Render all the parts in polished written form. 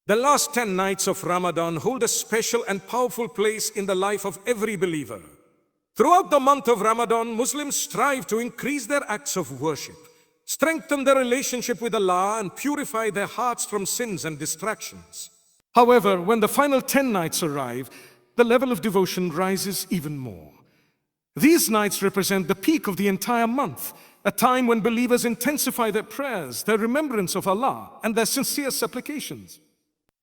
The last 10 nights of Ramadan hold a special and powerful place in the life of every believer. Throughout the month of Ramadan, Muslims strive to increase their acts of worship, strengthen their relationship with Allah, and purify their hearts from sins and distractions. However, when the final 10 nights arrive, the level of devotion rises even more. These nights represent the peak of the entire month, a time when believers intensify their prayers, their remembrance of Allah, and their sincere supplications.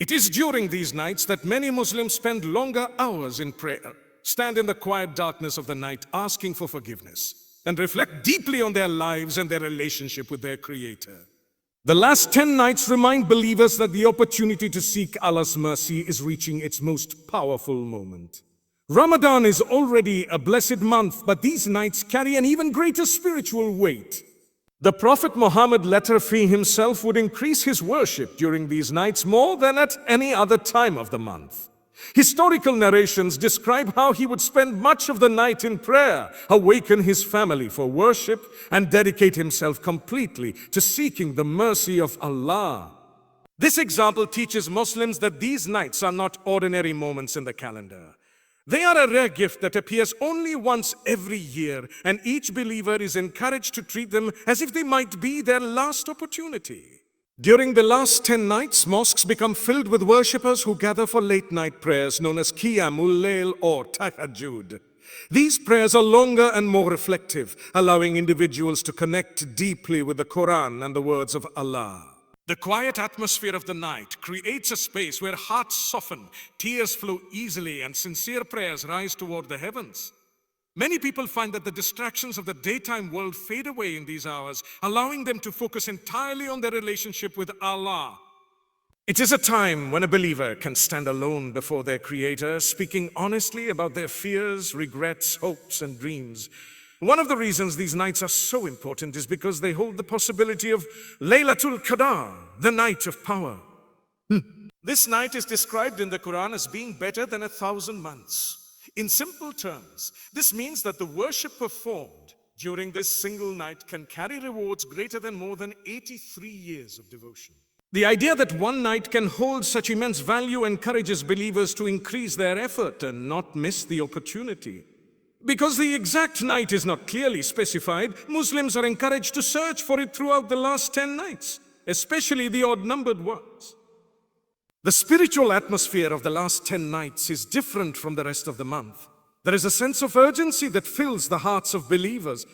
It is during these nights that many Muslims spend longer hours in prayer, stand in the quiet darkness of the night asking for forgiveness, and reflect deeply on their lives and their relationship with their Creator. The last 10 nights remind believers that the opportunity to seek Allah's mercy is reaching its most powerful moment. Ramadan is already a blessed month, but these nights carry an even greater spiritual weight. The Prophet Muhammad, let he himself, would increase his worship during these nights more than at any other time of the month. Historical narrations describe how he would spend much of the night in prayer, awaken his family for worship, and dedicate himself completely to seeking the mercy of Allah. This example teaches Muslims that these nights are not ordinary moments in the calendar. They are a rare gift that appears only once every year, and each believer is encouraged to treat them as if they might be their last opportunity. During the last 10 nights, mosques become filled with worshippers who gather for late-night prayers known as Qiyamul Layl or Tahajjud. These prayers are longer and more reflective, allowing individuals to connect deeply with the Quran and the words of Allah. The quiet atmosphere of the night creates a space where hearts soften, tears flow easily, and sincere prayers rise toward the heavens. Many people find that the distractions of the daytime world fade away in these hours, allowing them to focus entirely on their relationship with Allah. It is a time when a believer can stand alone before their Creator, speaking honestly about their fears, regrets, hopes, and dreams. One of the reasons these nights are so important is because they hold the possibility of Laylatul Qadr, the night of power. This night is described in the Quran as being better than 1,000 months. In simple terms, this means that the worship performed during this single night can carry rewards greater than more than 83 years of devotion. The idea that one night can hold such immense value encourages believers to increase their effort and not miss the opportunity. Because the exact night is not clearly specified, Muslims are encouraged to search for it throughout the last 10 nights, especially the odd-numbered ones. The spiritual atmosphere of the last 10 nights is different from the rest of the month. There is a sense of urgency that fills the hearts of believers.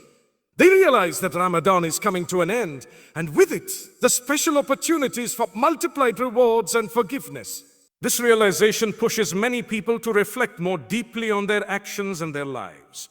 They realize that Ramadan is coming to an end, and with it, the special opportunities for multiplied rewards and forgiveness. This realization pushes many people to reflect more deeply on their actions and their lives.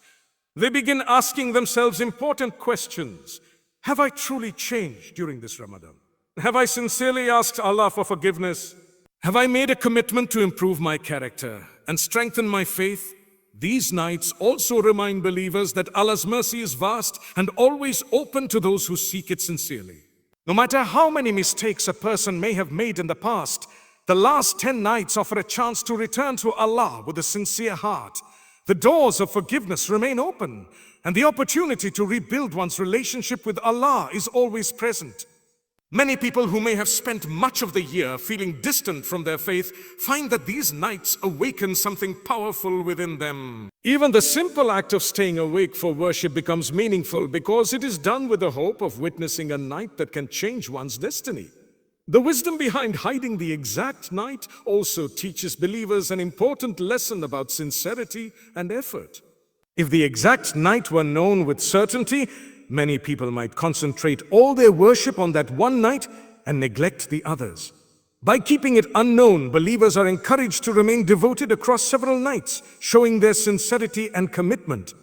They begin asking themselves important questions. Have I truly changed during this Ramadan? Have I sincerely asked Allah for forgiveness? Have I made a commitment to improve my character and strengthen my faith? These nights also remind believers that Allah's mercy is vast and always open to those who seek it sincerely. No matter how many mistakes a person may have made in the past, the last 10 nights offer a chance to return to Allah with a sincere heart. The doors of forgiveness remain open, and the opportunity to rebuild one's relationship with Allah is always present. Many people who may have spent much of the year feeling distant from their faith find that these nights awaken something powerful within them. Even the simple act of staying awake for worship becomes meaningful because it is done with the hope of witnessing a night that can change one's destiny. The wisdom behind hiding the exact night also teaches believers an important lesson about sincerity and effort. If the exact night were known with certainty, many people might concentrate all their worship on that one night and neglect the others. By keeping it unknown, believers are encouraged to remain devoted across several nights, showing their sincerity and commitment.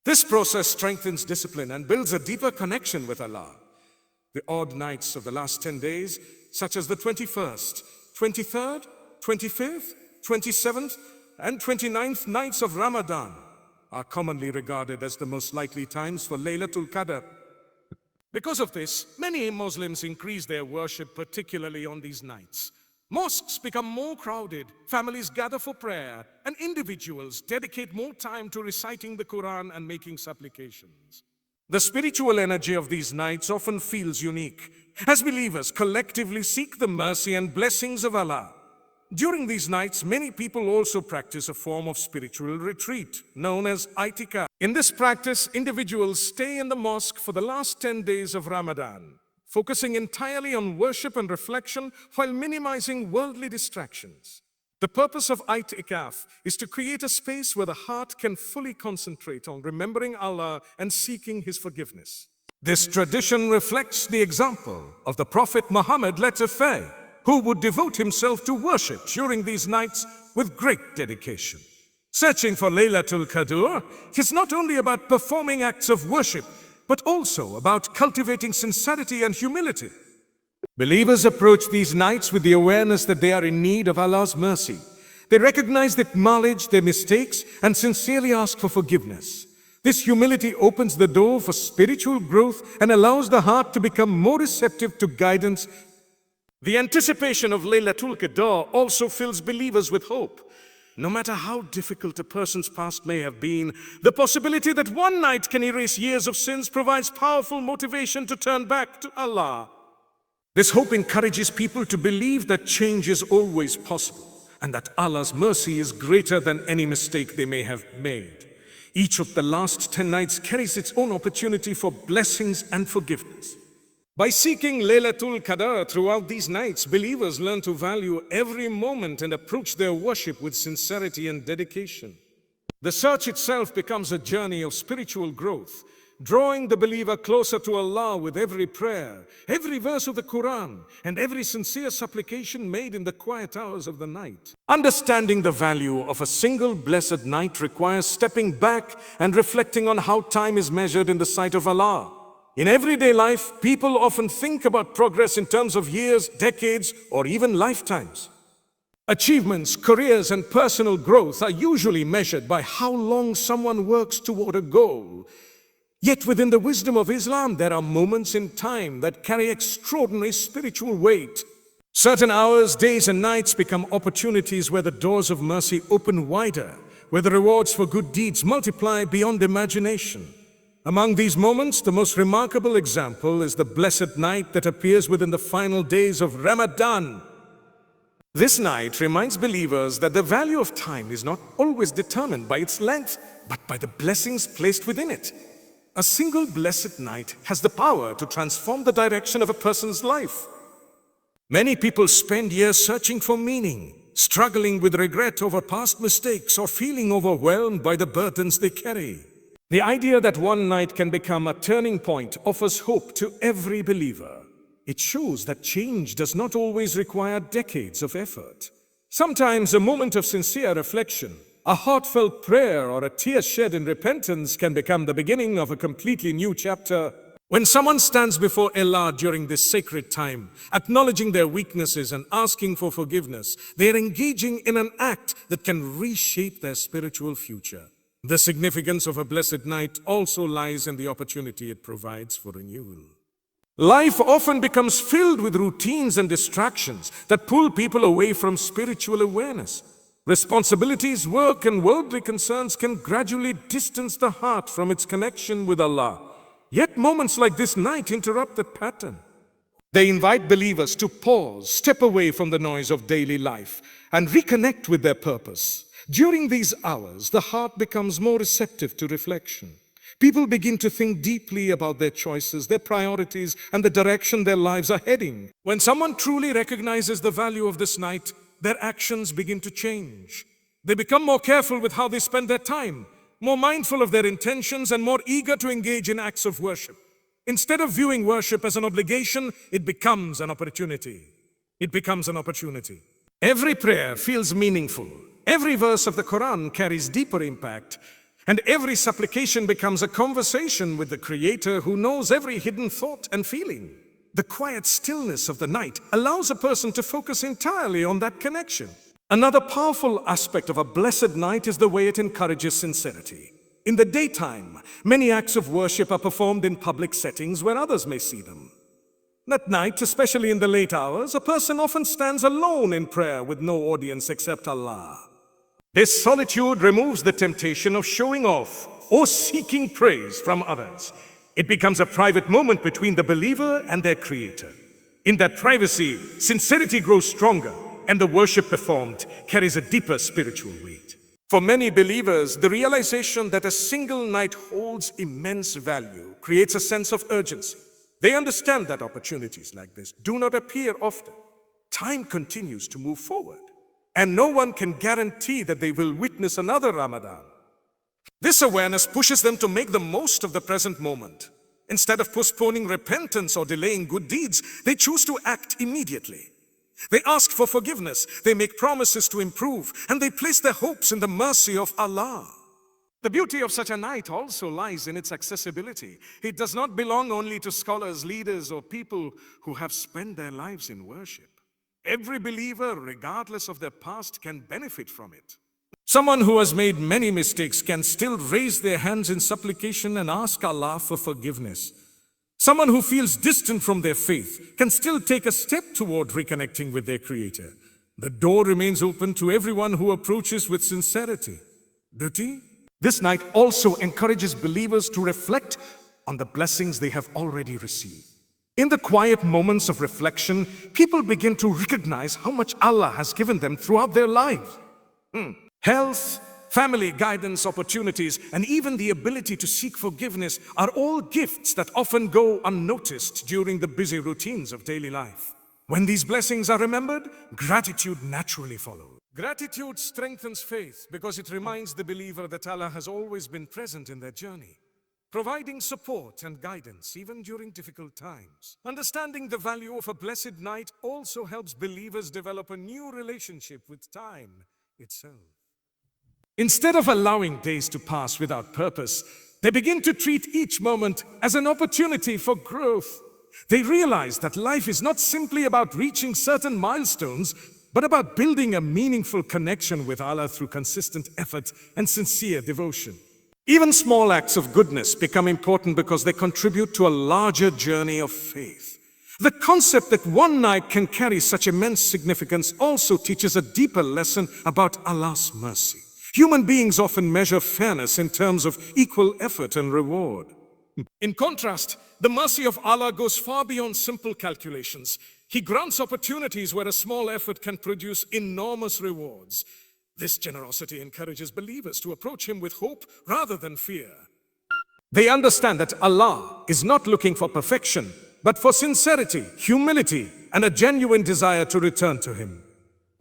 This process strengthens discipline and builds a deeper connection with Allah. The odd nights of the last 10 days, such as the 21st, 23rd, 25th, 27th, and 29th nights of Ramadan, are commonly regarded as the most likely times for Laylatul Qadr. Because of this, many Muslims increase their worship, particularly on these nights. Mosques become more crowded, families gather for prayer, and individuals dedicate more time to reciting the Quran and making supplications. The spiritual energy of these nights often feels unique, as believers collectively seek the mercy and blessings of Allah. During these nights, many people also practice a form of spiritual retreat known as itikaf. In this practice, individuals stay in the mosque for the last 10 days of Ramadan, focusing entirely on worship and reflection while minimizing worldly distractions. The purpose of itikaf is to create a space where the heart can fully concentrate on remembering Allah and seeking His forgiveness. This tradition reflects the example of the Prophet Muhammad, who would devote himself to worship during these nights with great dedication. Searching for Laylatul Qadr is not only about performing acts of worship, but also about cultivating sincerity and humility. Believers approach these nights with the awareness that they are in need of Allah's mercy. They recognize, acknowledge their mistakes, and sincerely ask for forgiveness. This humility opens the door for spiritual growth and allows the heart to become more receptive to guidance. The anticipation of Laylatul Qadr also fills believers with hope. No matter how difficult a person's past may have been, the possibility that one night can erase years of sins provides powerful motivation to turn back to Allah. This hope encourages people to believe that change is always possible and that Allah's mercy is greater than any mistake they may have made. Each of the last 10 nights carries its own opportunity for blessings and forgiveness. By seeking Laylatul Qadr throughout these nights, believers learn to value every moment and approach their worship with sincerity and dedication. The search itself becomes a journey of spiritual growth, drawing the believer closer to Allah with every prayer, every verse of the Quran, and every sincere supplication made in the quiet hours of the night. Understanding the value of a single blessed night requires stepping back and reflecting on how time is measured in the sight of Allah. In everyday life, people often think about progress in terms of years, decades, or even lifetimes. Achievements, careers, and personal growth are usually measured by how long someone works toward a goal. Yet within the wisdom of Islam, there are moments in time that carry extraordinary spiritual weight. Certain hours, days, and nights become opportunities where the doors of mercy open wider, where the rewards for good deeds multiply beyond imagination. Among these moments, the most remarkable example is the blessed night that appears within the final days of Ramadan. This night reminds believers that the value of time is not always determined by its length, but by the blessings placed within it. A single blessed night has the power to transform the direction of a person's life. Many people spend years searching for meaning, struggling with regret over past mistakes, or feeling overwhelmed by the burdens they carry. The idea that one night can become a turning point offers hope to every believer. It shows that change does not always require decades of effort. Sometimes a moment of sincere reflection, a heartfelt prayer, or a tear shed in repentance can become the beginning of a completely new chapter. When someone stands before Allah during this sacred time, acknowledging their weaknesses and asking for forgiveness, they are engaging in an act that can reshape their spiritual future. The significance of a blessed night also lies in the opportunity it provides for renewal. Life often becomes filled with routines and distractions that pull people away from spiritual awareness. Responsibilities, work, and worldly concerns can gradually distance the heart from its connection with Allah. Yet moments like this night interrupt that pattern. They invite believers to pause, step away from the noise of daily life, and reconnect with their purpose. During these hours, the heart becomes more receptive to reflection. People begin to think deeply about their choices, their priorities, and the direction their lives are heading. When someone truly recognizes the value of this night, their actions begin to change. They become more careful with how they spend their time, more mindful of their intentions, and more eager to engage in acts of worship. Instead of viewing worship as an obligation, it becomes an opportunity. Every prayer feels meaningful. Every verse of the Quran carries deeper impact, and every supplication becomes a conversation with the Creator who knows every hidden thought and feeling. The quiet stillness of the night allows a person to focus entirely on that connection. Another powerful aspect of a blessed night is the way it encourages sincerity. In the daytime, many acts of worship are performed in public settings where others may see them. At night, especially in the late hours, a person often stands alone in prayer with no audience except Allah. This solitude removes the temptation of showing off or seeking praise from others. It becomes a private moment between the believer and their Creator. In that privacy, sincerity grows stronger, and the worship performed carries a deeper spiritual weight. For many believers, the realization that a single night holds immense value creates a sense of urgency. They understand that opportunities like this do not appear often. Time continues to move forward, and no one can guarantee that they will witness another Ramadan. This awareness pushes them to make the most of the present moment. Instead of postponing repentance or delaying good deeds, they choose to act immediately. They ask for forgiveness, they make promises to improve, and they place their hopes in the mercy of Allah. The beauty of such a night also lies in its accessibility. It does not belong only to scholars, leaders, or people who have spent their lives in worship. Every believer, regardless of their past, can benefit from it. Someone who has made many mistakes can still raise their hands in supplication and ask Allah for forgiveness. Someone who feels distant from their faith can still take a step toward reconnecting with their Creator. The door remains open to everyone who approaches with sincerity. This night also encourages believers to reflect on the blessings they have already received. In the quiet moments of reflection, people begin to recognize how much Allah has given them throughout their lives. Health, family, guidance, opportunities, and even the ability to seek forgiveness are all gifts that often go unnoticed during the busy routines of daily life. When these blessings are remembered, gratitude naturally follows. Gratitude strengthens faith because it reminds the believer that Allah has always been present in their journey, providing support and guidance even during difficult times. Understanding the value of a blessed night also helps believers develop a new relationship with time itself. Instead of allowing days to pass without purpose, they begin to treat each moment as an opportunity for growth. They realize that life is not simply about reaching certain milestones, but about building a meaningful connection with Allah through consistent effort and sincere devotion. Even small acts of goodness become important because they contribute to a larger journey of faith. The concept that one night can carry such immense significance also teaches a deeper lesson about Allah's mercy. Human beings often measure fairness in terms of equal effort and reward. In contrast, the mercy of Allah goes far beyond simple calculations. He grants opportunities where a small effort can produce enormous rewards. This generosity encourages believers to approach Him with hope rather than fear. They understand that Allah is not looking for perfection, but for sincerity, humility, and a genuine desire to return to Him.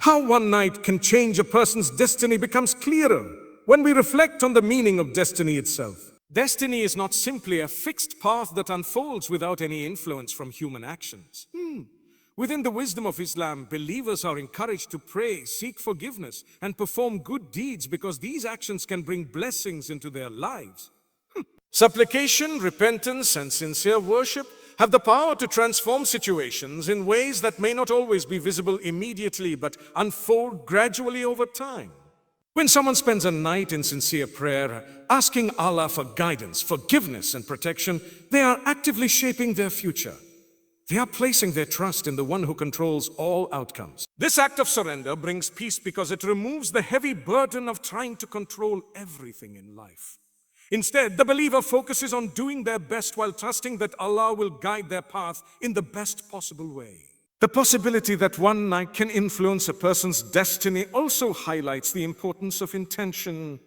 How one night can change a person's destiny becomes clearer when we reflect on the meaning of destiny itself. Destiny is not simply a fixed path that unfolds without any influence from human actions. Within the wisdom of Islam, believers are encouraged to pray, seek forgiveness, and perform good deeds because these actions can bring blessings into their lives. Supplication, repentance, and sincere worship have the power to transform situations in ways that may not always be visible immediately but unfold gradually over time. When someone spends a night in sincere prayer, asking Allah for guidance, forgiveness, and protection, they are actively shaping their future. They are placing their trust in the one who controls all outcomes. This act of surrender brings peace because it removes the heavy burden of trying to control everything in life. Instead, the believer focuses on doing their best while trusting that Allah will guide their path in the best possible way. The possibility that one night can influence a person's destiny also highlights the importance of intention.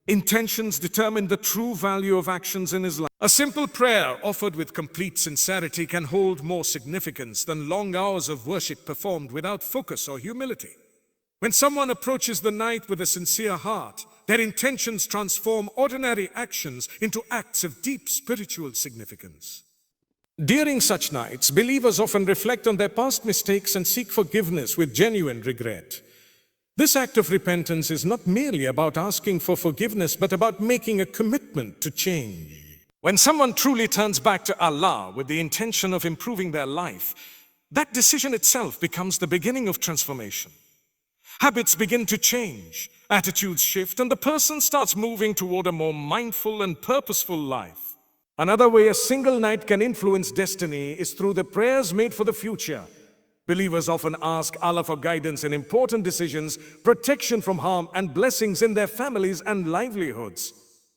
Intentions determine the true value of actions in Islam. A simple prayer offered with complete sincerity can hold more significance than long hours of worship performed without focus or humility. When someone approaches the night with a sincere heart, their intentions transform ordinary actions into acts of deep spiritual significance. During such nights, believers often reflect on their past mistakes and seek forgiveness with genuine regret. This act of repentance is not merely about asking for forgiveness, but about making a commitment to change. When someone truly turns back to Allah with the intention of improving their life, that decision itself becomes the beginning of transformation. Habits begin to change, attitudes shift, and the person starts moving toward a more mindful and purposeful life. Another way a single night can influence destiny is through the prayers made for the future. Believers often ask Allah for guidance in important decisions, protection from harm, and blessings in their families and livelihoods.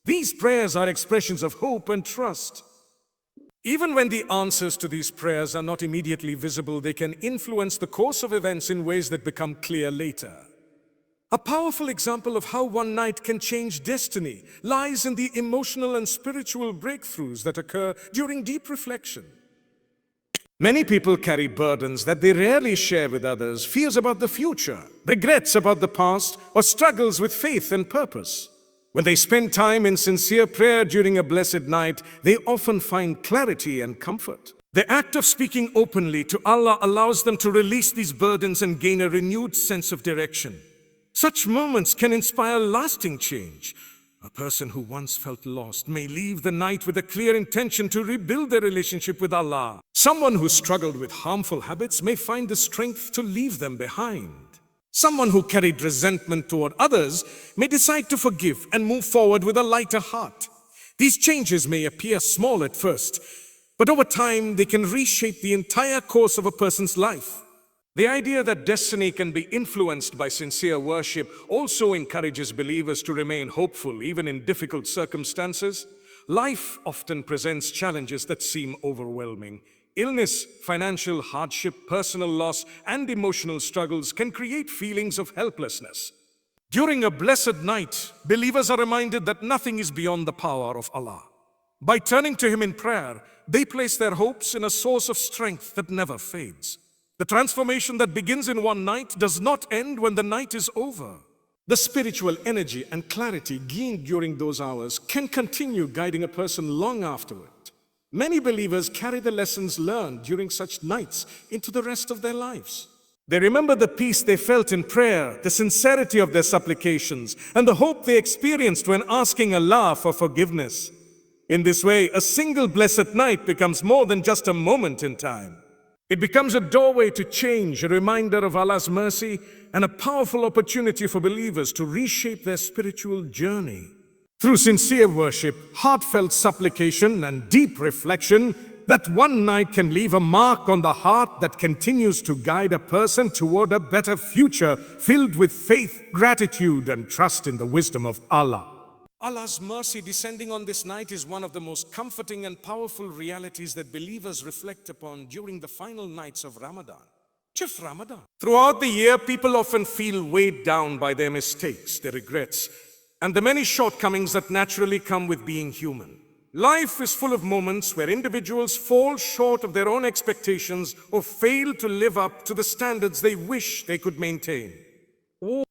These prayers are expressions of hope and trust. Even when the answers to these prayers are not immediately visible, they can influence the course of events in ways that become clear later. A powerful example of how one night can change destiny lies in the emotional and spiritual breakthroughs that occur during deep reflection. Many people carry burdens that they rarely share with others, fears about the future, regrets about the past, or struggles with faith and purpose. When they spend time in sincere prayer during a blessed night, they often find clarity and comfort. The act of speaking openly to Allah allows them to release these burdens and gain a renewed sense of direction. Such moments can inspire lasting change. A person who once felt lost may leave the night with a clear intention to rebuild their relationship with Allah. Someone who struggled with harmful habits may find the strength to leave them behind. Someone who carried resentment toward others may decide to forgive and move forward with a lighter heart. These changes may appear small at first, but over time they can reshape the entire course of a person's life. The idea that destiny can be influenced by sincere worship also encourages believers to remain hopeful even in difficult circumstances. Life often presents challenges that seem overwhelming. Illness, financial hardship, personal loss, and emotional struggles can create feelings of helplessness. During a blessed night, believers are reminded that nothing is beyond the power of Allah. By turning to Him in prayer, they place their hopes in a source of strength that never fades. The transformation that begins in one night does not end when the night is over. The spiritual energy and clarity gained during those hours can continue guiding a person long afterward. Many believers carry the lessons learned during such nights into the rest of their lives. They remember the peace they felt in prayer, the sincerity of their supplications, and the hope they experienced when asking Allah for forgiveness. In this way, a single blessed night becomes more than just a moment in time. It becomes a doorway to change, a reminder of Allah's mercy, and a powerful opportunity for believers to reshape their spiritual journey. Through sincere worship, heartfelt supplication, and deep reflection, that one night can leave a mark on the heart that continues to guide a person toward a better future filled with faith, gratitude, and trust in the wisdom of Allah. Allah's mercy descending on this night is one of the most comforting and powerful realities that believers reflect upon during the final nights of Ramadan. Just Ramadan. Throughout the year, people often feel weighed down by their mistakes, their regrets, and the many shortcomings that naturally come with being human. Life is full of moments where individuals fall short of their own expectations or fail to live up to the standards they wish they could maintain.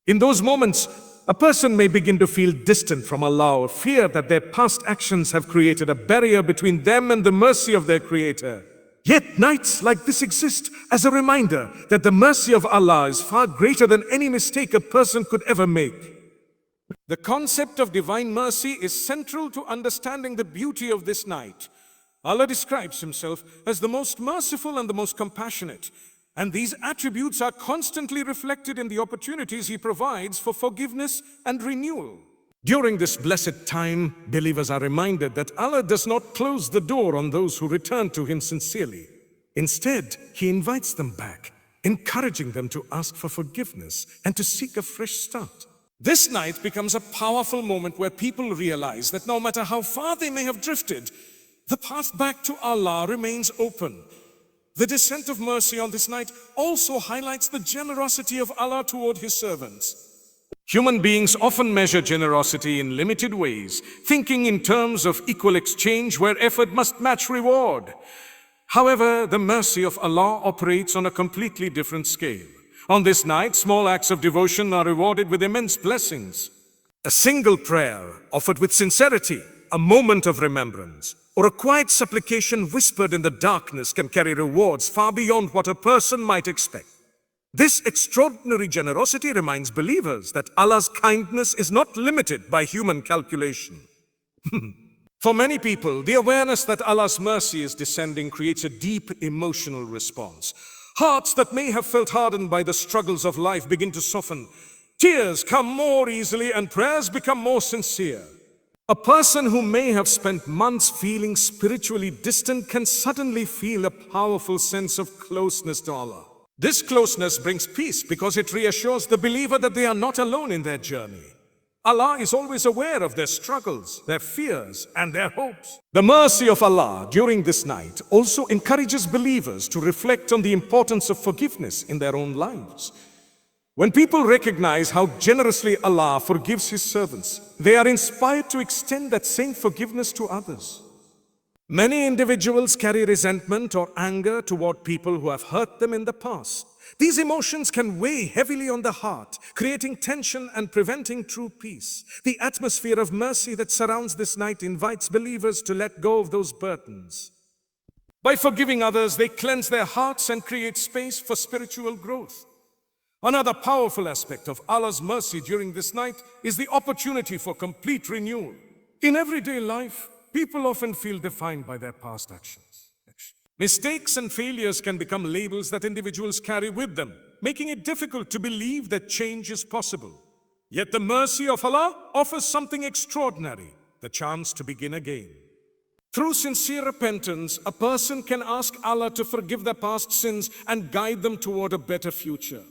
In those moments, a person may begin to feel distant from Allah or fear that their past actions have created a barrier between them and the mercy of their Creator. Yet nights like this exist as a reminder that the mercy of Allah is far greater than any mistake a person could ever make. The concept of divine mercy is central to understanding the beauty of this night. Allah describes Himself as the most merciful and the most compassionate, and these attributes are constantly reflected in the opportunities He provides for forgiveness and renewal. During this blessed time, believers are reminded that Allah does not close the door on those who return to Him sincerely. Instead, He invites them back, encouraging them to ask for forgiveness and to seek a fresh start. This night becomes a powerful moment where people realize that no matter how far they may have drifted, the path back to Allah remains open. The descent of mercy on this night also highlights the generosity of Allah toward His servants. Human beings often measure generosity in limited ways, thinking in terms of equal exchange where effort must match reward. However, the mercy of Allah operates on a completely different scale. On this night, small acts of devotion are rewarded with immense blessings. A single prayer offered with sincerity, a moment of remembrance, or a quiet supplication whispered in the darkness can carry rewards far beyond what a person might expect. This extraordinary generosity reminds believers that Allah's kindness is not limited by human calculation. For many people, the awareness that Allah's mercy is descending creates a deep emotional response. Hearts that may have felt hardened by the struggles of life begin to soften. Tears come more easily and prayers become more sincere. A person who may have spent months feeling spiritually distant can suddenly feel a powerful sense of closeness to Allah. This closeness brings peace because it reassures the believer that they are not alone in their journey. Allah is always aware of their struggles, their fears, and their hopes. The mercy of Allah during this night also encourages believers to reflect on the importance of forgiveness in their own lives. When people recognize how generously Allah forgives His servants, they are inspired to extend that same forgiveness to others. Many individuals carry resentment or anger toward people who have hurt them in the past. These emotions can weigh heavily on the heart, creating tension and preventing true peace. The atmosphere of mercy that surrounds this night invites believers to let go of those burdens. By forgiving others, they cleanse their hearts and create space for spiritual growth. Another powerful aspect of Allah's mercy during this night is the opportunity for complete renewal. In everyday life, people often feel defined by their past actions. Mistakes and failures can become labels that individuals carry with them, making it difficult to believe that change is possible. Yet the mercy of Allah offers something extraordinary, the chance to begin again. Through sincere repentance, a person can ask Allah to forgive their past sins and guide them toward a better future.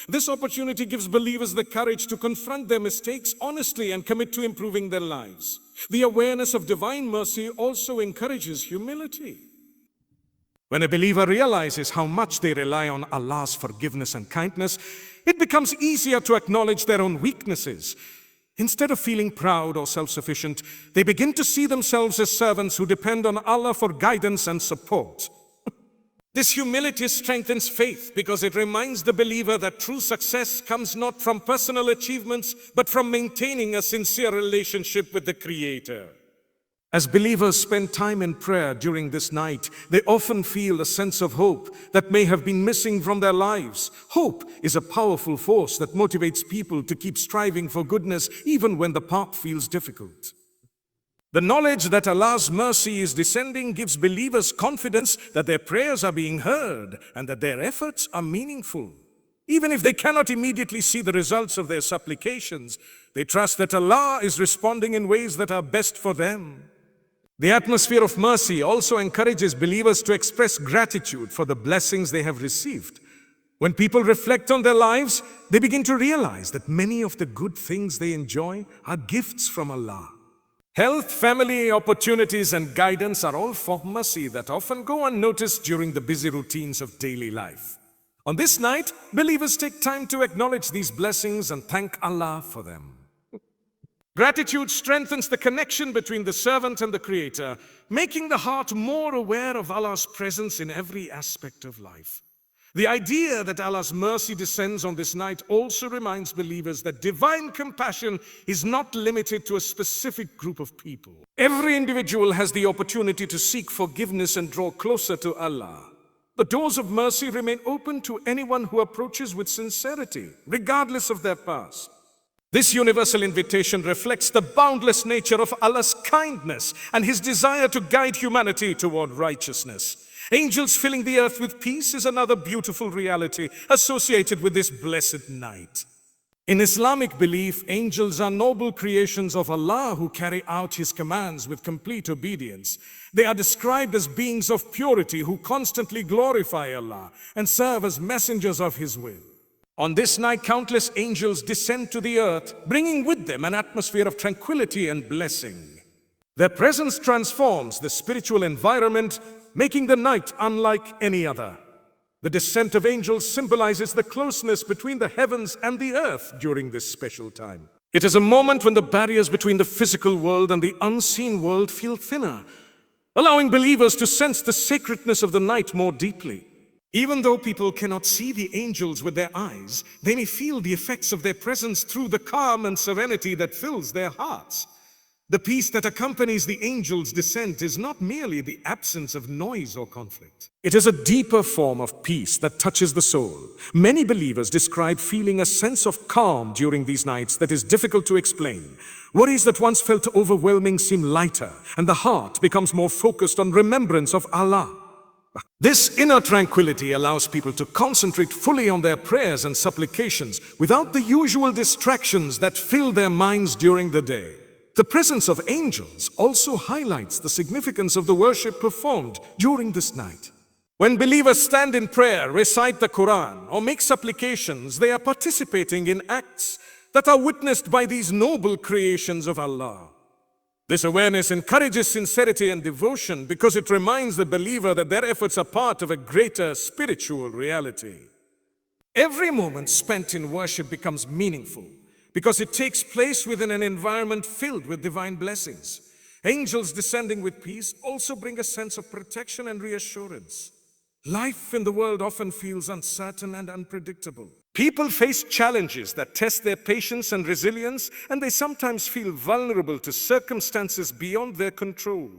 This opportunity gives believers the courage to confront their mistakes honestly and commit to improving their lives. The awareness of divine mercy also encourages humility. When a believer realizes how much they rely on Allah's forgiveness and kindness, it becomes easier to acknowledge their own weaknesses. Instead of feeling proud or self-sufficient, they begin to see themselves as servants who depend on Allah for guidance and support. This humility strengthens faith because it reminds the believer that true success comes not from personal achievements, but from maintaining a sincere relationship with the Creator. As believers spend time in prayer during this night, they often feel a sense of hope that may have been missing from their lives. Hope is a powerful force that motivates people to keep striving for goodness even when the path feels difficult. The knowledge that Allah's mercy is descending gives believers confidence that their prayers are being heard and that their efforts are meaningful. Even if they cannot immediately see the results of their supplications, they trust that Allah is responding in ways that are best for them. The atmosphere of mercy also encourages believers to express gratitude for the blessings they have received. When people reflect on their lives, they begin to realize that many of the good things they enjoy are gifts from Allah. Health, family, opportunities, and guidance are all forms of mercy that often go unnoticed during the busy routines of daily life. On this night, believers take time to acknowledge these blessings and thank Allah for them. Gratitude strengthens the connection between the servant and the Creator, making the heart more aware of Allah's presence in every aspect of life. The idea that Allah's mercy descends on this night also reminds believers that divine compassion is not limited to a specific group of people. Every individual has the opportunity to seek forgiveness and draw closer to Allah. The doors of mercy remain open to anyone who approaches with sincerity, regardless of their past. This universal invitation reflects the boundless nature of Allah's kindness and His desire to guide humanity toward righteousness. Angels filling the earth with peace is another beautiful reality associated with this blessed night. In Islamic belief, angels are noble creations of Allah who carry out His commands with complete obedience. They are described as beings of purity who constantly glorify Allah and serve as messengers of His will. On this night, countless angels descend to the earth, bringing with them an atmosphere of tranquility and blessing. Their presence transforms the spiritual environment, making the night unlike any other. The descent of angels symbolizes the closeness between the heavens and the earth during this special time. It is a moment when the barriers between the physical world and the unseen world feel thinner, allowing believers to sense the sacredness of the night more deeply. Even though people cannot see the angels with their eyes, they may feel the effects of their presence through the calm and serenity that fills their hearts. The peace that accompanies the angels' descent is not merely the absence of noise or conflict. It is a deeper form of peace that touches the soul. Many believers describe feeling a sense of calm during these nights that is difficult to explain. Worries that once felt overwhelming seem lighter, and the heart becomes more focused on remembrance of Allah. This inner tranquility allows people to concentrate fully on their prayers and supplications without the usual distractions that fill their minds during the day. The presence of angels also highlights the significance of the worship performed during this night. When believers stand in prayer, recite the Quran, or make supplications, they are participating in acts that are witnessed by these noble creations of Allah. This awareness encourages sincerity and devotion because it reminds the believer that their efforts are part of a greater spiritual reality. Every moment spent in worship becomes meaningful because it takes place within an environment filled with divine blessings. Angels descending with peace also bring a sense of protection and reassurance. Life in the world often feels uncertain and unpredictable. People face challenges that test their patience and resilience, and they sometimes feel vulnerable to circumstances beyond their control.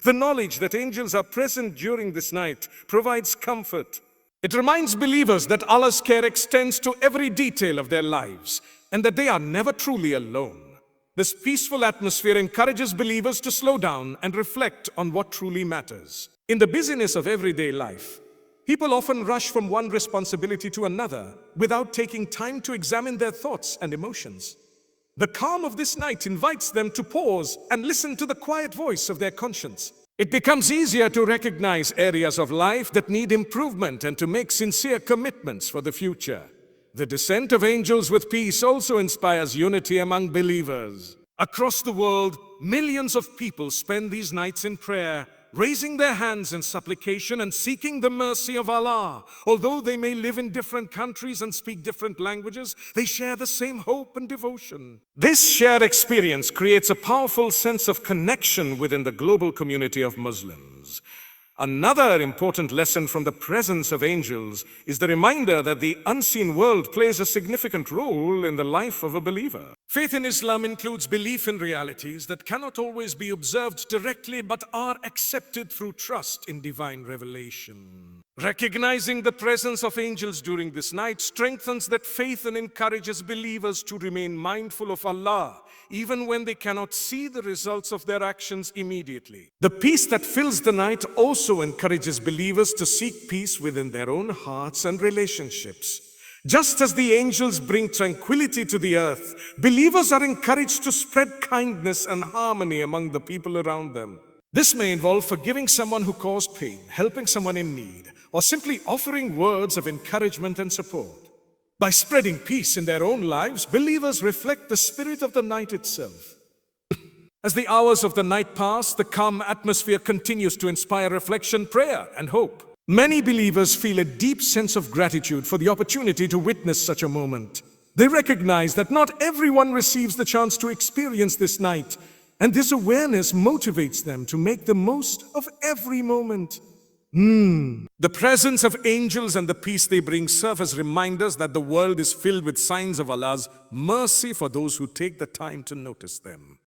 The knowledge that angels are present during this night provides comfort. It reminds believers that Allah's care extends to every detail of their lives, and that they are never truly alone. This peaceful atmosphere encourages believers to slow down and reflect on what truly matters. In the busyness of everyday life, people often rush from one responsibility to another without taking time to examine their thoughts and emotions. The calm of this night invites them to pause and listen to the quiet voice of their conscience. It becomes easier to recognize areas of life that need improvement and to make sincere commitments for the future. The descent of angels with peace also inspires unity among believers. Across the world, millions of people spend these nights in prayer, raising their hands in supplication and seeking the mercy of Allah. Although they may live in different countries and speak different languages, they share the same hope and devotion. This shared experience creates a powerful sense of connection within the global community of Muslims. Another important lesson from the presence of angels is the reminder that the unseen world plays a significant role in the life of a believer. Faith in Islam includes belief in realities that cannot always be observed directly but are accepted through trust in divine revelation. Recognizing the presence of angels during this night strengthens that faith and encourages believers to remain mindful of Allah, even when they cannot see the results of their actions immediately. The peace that fills the night also encourages believers to seek peace within their own hearts and relationships. Just as the angels bring tranquility to the earth, believers are encouraged to spread kindness and harmony among the people around them. This may involve forgiving someone who caused pain, helping someone in need, or simply offering words of encouragement and support. By spreading peace in their own lives, believers reflect the spirit of the night itself. As the hours of the night pass, the calm atmosphere continues to inspire reflection, prayer, and hope. Many believers feel a deep sense of gratitude for the opportunity to witness such a moment. They recognize that not everyone receives the chance to experience this night, and this awareness motivates them to make the most of every moment. The presence of angels and the peace they bring serve as reminders that the world is filled with signs of Allah's mercy for those who take the time to notice them.